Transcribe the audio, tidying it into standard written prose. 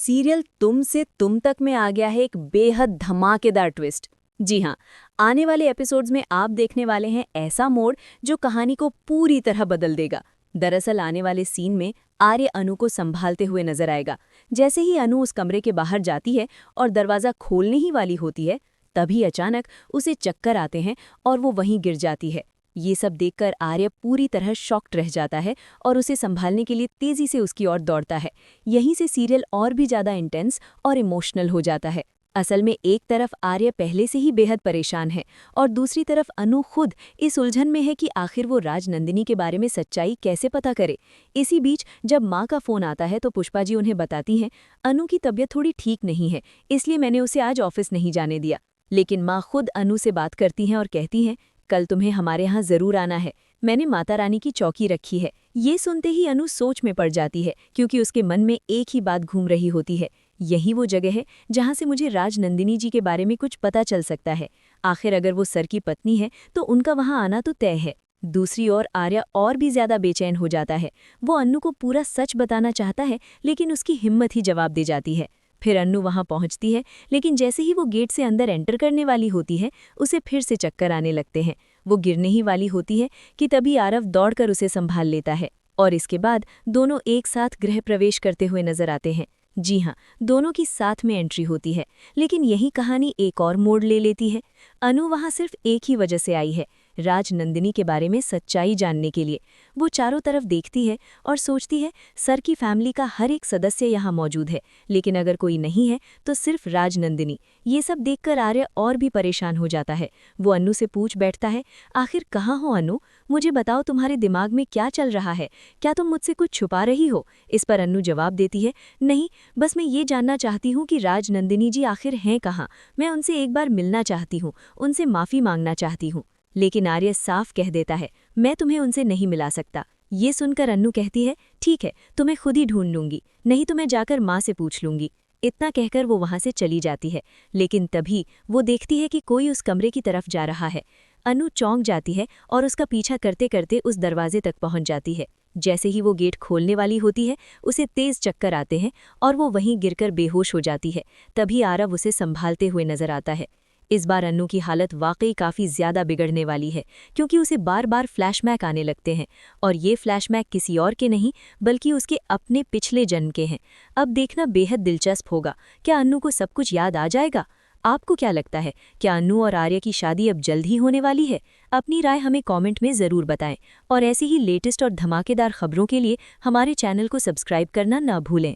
Serial तुम से तुम तक में आ गया है एक बेहद धमाकेदार ट्विस्ट। जी हाँ, आने वाले एपिसोड्स में आप देखने वाले हैं ऐसा मोड़ जो कहानी को पूरी तरह बदल देगा। दरअसल आने वाले सीन में आर्य अनु को संभालते हुए नजर आएगा। जैसे ही अनु उस कमरे के बाहर जाती है और दरवाज़ा खोलने ही वाली होती है, तभी अचानक उसे चक्कर आते हैं और वो वहीं गिर जाती है। ये सब देखकर आर्य पूरी तरह शॉक्ड रह जाता है और उसे संभालने के लिए तेजी से उसकी ओर दौड़ता है। यहीं से सीरियल और भी ज्यादा इंटेंस और इमोशनल हो जाता है। असल में एक तरफ आर्य पहले से ही बेहद परेशान है और दूसरी तरफ अनु खुद इस उलझन में है कि आखिर वो राजनंदिनी के बारे में सच्चाई कैसे पता करे। इसी बीच जब माँ का फोन आता है तो पुष्पा जी उन्हें बताती हैं, अनु की तबीयत थोड़ी ठीक नहीं है, इसलिए मैंने उसे आज ऑफिस नहीं जाने दिया। लेकिन माँ खुद अनु से बात करती हैं और कहती हैं, कल तुम्हें हमारे यहाँ जरूर आना है, मैंने माता रानी की चौकी रखी है। ये सुनते ही अनु सोच में पड़ जाती है, क्योंकि उसके मन में एक ही बात घूम रही होती है, यही वो जगह है जहाँ से मुझे राजनंदिनी जी के बारे में कुछ पता चल सकता है। आखिर अगर वो सर की पत्नी है तो उनका वहाँ आना तो तय है। दूसरी ओर आर्या और भी ज्यादा बेचैन हो जाता है। वो अन्नू को पूरा सच बताना चाहता है, लेकिन उसकी हिम्मत ही जवाब दे जाती है। फिर अन्नू वहां पहुंचती है, लेकिन जैसे ही वो गेट से अंदर एंटर करने वाली होती है, उसे फिर से चक्कर आने लगते हैं। वो गिरने ही वाली होती है कि तभी आरव दौड़कर उसे संभाल लेता है और इसके बाद दोनों एक साथ गृह प्रवेश करते हुए नजर आते हैं। जी हाँ, दोनों की साथ में एंट्री होती है, लेकिन यही कहानी एक और मोड़ ले लेती है। अनु वहां सिर्फ एक ही वजह से आई है, राजनंदिनी के बारे में सच्चाई जानने के लिए। वो चारों तरफ देखती है और सोचती है, सर की फैमिली का हर एक सदस्य यहाँ मौजूद है, लेकिन अगर कोई नहीं है तो सिर्फ राजनंदिनी। ये सब देखकर आर्य और भी परेशान हो जाता है। वो अनु से पूछ बैठता है, आखिर कहाँ हो अनु, मुझे बताओ तुम्हारे दिमाग में क्या चल रहा है, क्या तुम मुझसे कुछ छुपा रही हो। इस पर अनु जवाब देती है, नहीं, बस मैं ये जानना चाहती हूँ कि राजनंदिनी जी आखिर हैं कहाँ। मैं उनसे एक बार मिलना चाहती हूँ, उनसे माफ़ी मांगना चाहती हूँ। लेकिन आर्य साफ कह देता है, मैं तुम्हें उनसे नहीं मिला सकता। ये सुनकर अन्नू कहती है, ठीक है, तुम्हें खुद ही ढूंढ लूंगी, नहीं तो मैं जाकर माँ से पूछ लूंगी। इतना कहकर वो वहां से चली जाती है, लेकिन तभी वो देखती है कि कोई उस कमरे की तरफ जा रहा है। अनु चौंक जाती है और उसका पीछा करते करते उस दरवाजे तक पहुंच जाती है। जैसे ही वो गेट खोलने वाली होती है, उसे तेज चक्कर आते हैं और वो वहीं गिरकर बेहोश हो जाती है। तभी आरव उसे संभालते हुए नजर आता है। इस बार अन्नू की हालत वाकई काफ़ी ज़्यादा बिगड़ने वाली है, क्योंकि उसे बार बार फ्लैशबैक आने लगते हैं और ये फ्लैशबैक किसी और के नहीं बल्कि उसके अपने पिछले जन्म के हैं। अब देखना बेहद दिलचस्प होगा, क्या अन्नू को सब कुछ याद आ जाएगा। आपको क्या लगता है, क्या अन्नू और आर्य की शादी अब जल्द ही होने वाली है? अपनी राय हमें कमेंट में ज़रूर बताएं और ऐसी ही लेटेस्ट और धमाकेदार खबरों के लिए हमारे चैनल को सब्सक्राइब करना ना भूलें।